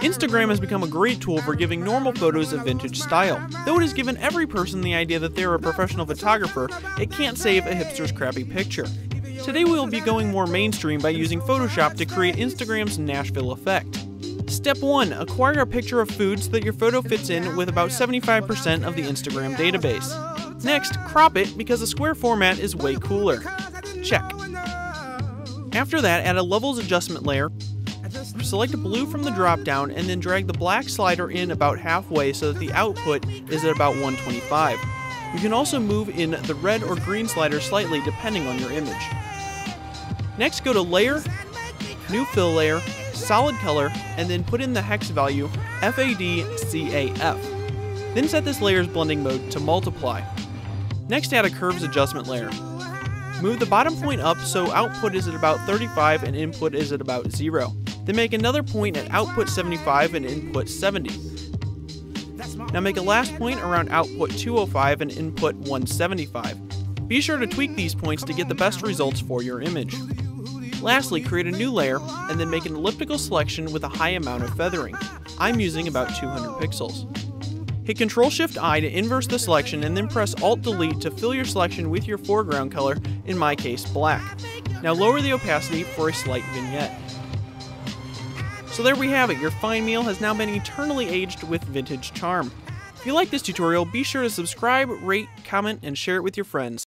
Instagram has become a great tool for giving normal photos a vintage style. Though it has given every person the idea that they're a professional photographer, it can't save a hipster's crappy picture. Today we will be going more mainstream by using Photoshop to create Instagram's Nashville effect. Step 1. Acquire a picture of food so that your photo fits in with about 75% of the Instagram database. Next, crop it because the square format is way cooler. Check. After that, add a levels adjustment layer. Select blue from the drop-down and then drag the black slider in about halfway so that the output is at about 125. You can also move in the red or green slider slightly depending on your image. Next, go to Layer, New Fill Layer, Solid Color, and then put in the hex value FADCAF. Then set this layer's blending mode to Multiply. Next, add a Curves adjustment layer. Move the bottom point up so output is at about 35 and input is at about 0. Then make another point at output 75 and input 70. Now make a last point around output 205 and input 175. Be sure to tweak these points to get the best results for your image. Lastly, create a new layer and then make an elliptical selection with a high amount of feathering. I'm using about 200 pixels. Hit Ctrl-Shift-I to inverse the selection and then press Alt-Delete to fill your selection with your foreground color, in my case black. Now lower the opacity for a slight vignette. So there we have it, your fine meal has now been eternally aged with vintage charm. If you like this tutorial, be sure to subscribe, rate, comment, and share it with your friends.